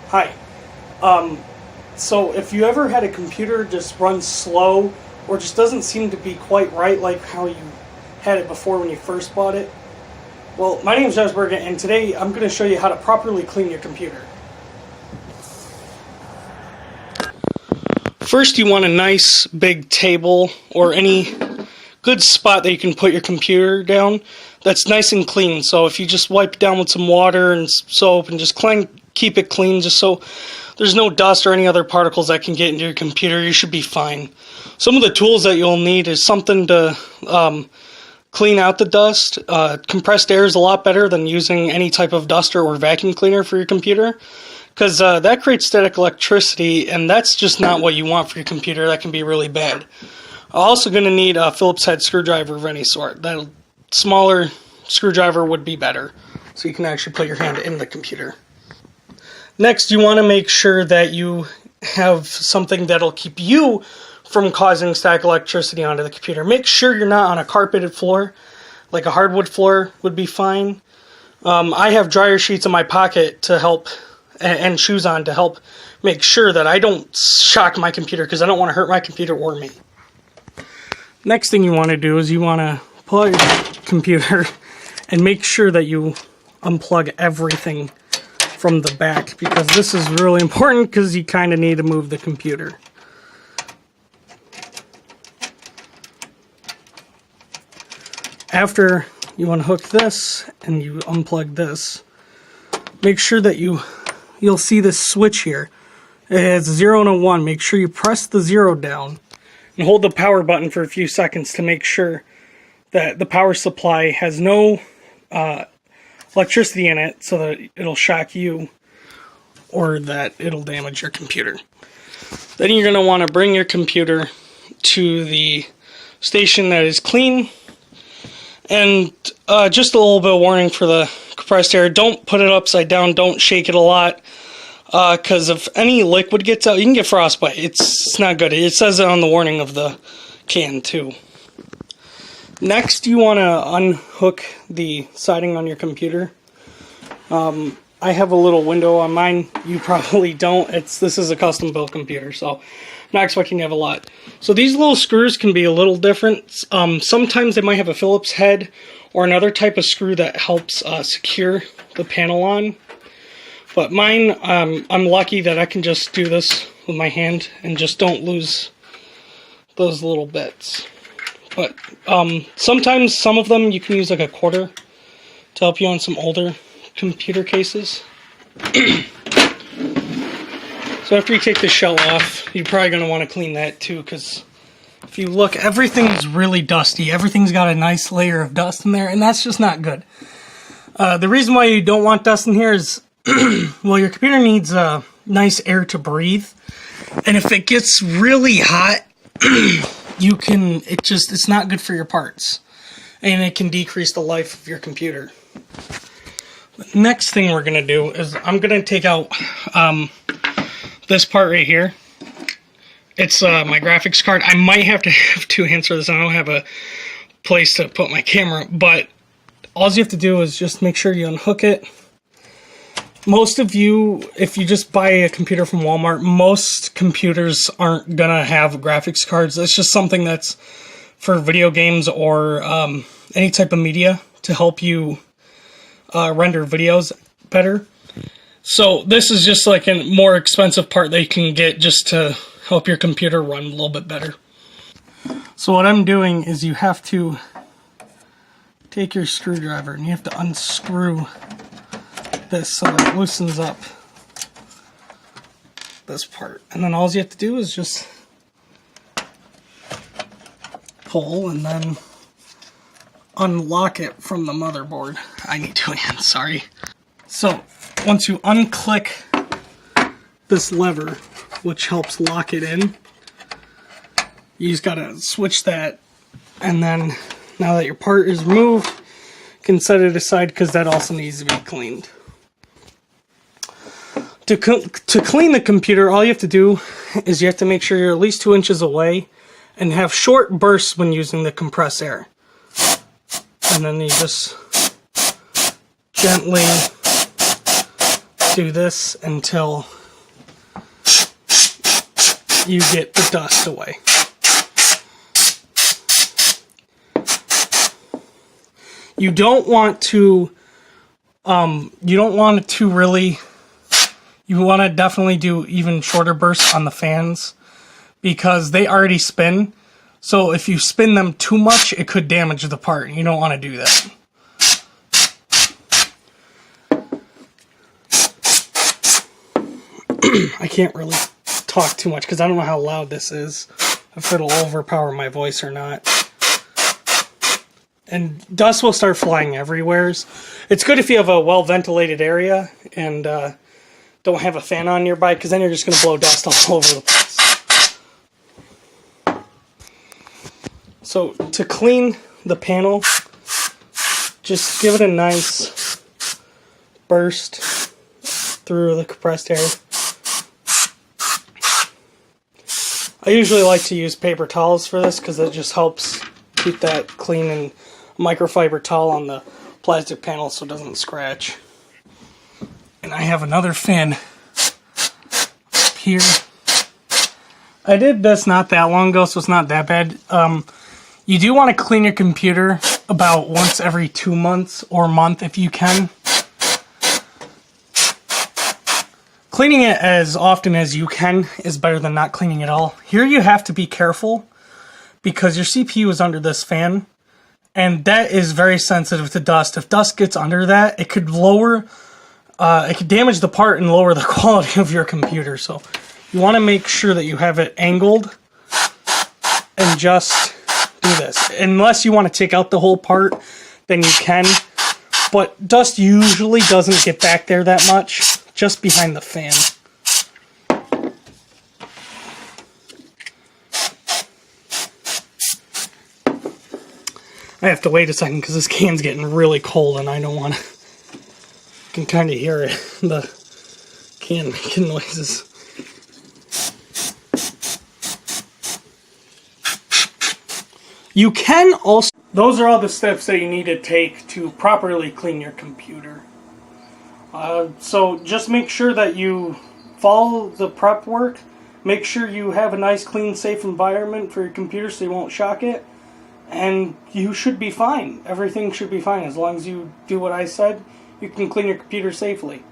Hi. Um, so if you ever had a computer just run slow or just doesn't seem to be quite right like how you had it before when you first bought it, well, my name is Josh Bergen, and today I'm going to show you how to properly clean your computer. First, you want a nice big table or any good spot that you can put your computer down that's nice and clean. So if you just wipe it down with some water and soap and just keep it clean just so there's no dust or any other particles that can get into your computer, you should be fine. Some of the tools that you'll need is something to clean out the dust. Compressed air is a lot better than using any type of duster or vacuum cleaner for your computer, because that creates static electricity, and that's just not what you want for your computer. That can be really bad. Also going to need a Phillips head screwdriver of any sort. That smaller screwdriver would be better, so you can actually put your hand in the computer. Next, you want to make sure that you have something that'll keep you from causing static electricity onto the computer. Make sure you're not on a carpeted floor, like a hardwood floor would be fine. I have dryer sheets in my pocket to help, and shoes on to help make sure that I don't shock my computer, because I don't want to hurt my computer or me. Next thing you want to do is you want to pull out your computer and make sure that you unplug everything from the back, because this is really important, because you kind of need to move the computer. After you unhook this and you unplug this, make sure that you'll see this switch here. It has 0 and a 1. Make sure you press the 0 down and hold the power button for a few seconds to make sure that the power supply has no electricity in it, so that it'll shock you or that it'll damage your computer. Then you're going to want to bring your computer to the station that is clean. And just a little bit of warning for the compressed air: don't put it upside down, don't shake it a lot, because if any liquid gets out, you can get frostbite. It's not good. It says it on the warning of the can too. Next, you want to unhook the siding on your computer. I have a little window on mine. You probably don't. This is a custom built computer, so I'm not expecting to have a lot. So these little screws can be a little different. Sometimes they might have a Phillips head or another type of screw that helps secure the panel on. But mine, I'm lucky that I can just do this with my hand and just don't lose those little bits. But sometimes some of them you can use like a quarter to help you on some older computer cases. So after you take the shell off, you're probably going to want to clean that too, because if you look, everything's really dusty. Everything's got a nice layer of dust in there, and that's just not good. The reason why you don't want dust in here is, well, your computer needs nice air to breathe, and if it gets really hot, it's not good for your parts, and it can decrease the life of your computer. The next thing we're going to do is I'm going to take out this part right here. It's my graphics card. I might have to have two hands for this. I don't have a place to put my camera, but all you have to do is just make sure you unhook it. Most of you, if you just buy a computer from Walmart, most computers aren't going to have graphics cards. It's just something that's for video games or any type of media to help you render videos better. So this is just like a more expensive part that you can get just to help your computer run a little bit better. So what I'm doing is you have to take your screwdriver and you have to unscrew this so that it loosens up this part. And then all you have to do is just pull and then unlock it from the motherboard. I need two hands, sorry. So once you unclick this lever, which helps lock it in, you just gotta switch that, and then now that your part is removed, you can set it aside, because that also needs to be cleaned. To clean the computer, all you have to do is you have to make sure you're at least 2 inches away and have short bursts when using the compressed air. And then you just gently do this until you get the dust away. You don't want to, you want to definitely do even shorter bursts on the fans because they already spin. So if you spin them too much, it could damage the part. You don't want to do that. I can't really talk too much because I don't know how loud this is, if it'll overpower my voice or not. And dust will start flying everywhere. It's good if you have a well-ventilated area and don't have a fan on nearby, because then you're just going to blow dust all over the place. So to clean the panel, just give it a nice burst through the compressed air. I usually like to use paper towels for this because it just helps keep that clean, and microfiber towel on the plastic panel so it doesn't scratch. And I have another fan up here. I did this not that long ago, so it's not that bad. You do want to clean your computer about once every 2 months or month if you can. Cleaning it as often as you can is better than not cleaning at all. Here you have to be careful because your CPU is under this fan, and that is very sensitive to dust. If dust gets under that, it could it could damage the part and lower the quality of your computer. So you want to make sure that you have it angled and just do this. Unless you want to take out the whole part, then you can. But dust usually doesn't get back there that much, just behind the fan. I have to wait a second because this can's getting really cold and I don't want to. You can kind of hear it, the can making noises. You can also. Those are all the steps that you need to take to properly clean your computer. So just make sure that you follow the prep work. Make sure you have a nice, clean, safe environment for your computer so you won't shock it. And you should be fine. Everything should be fine. As long as you do what I said, you can clean your computer safely.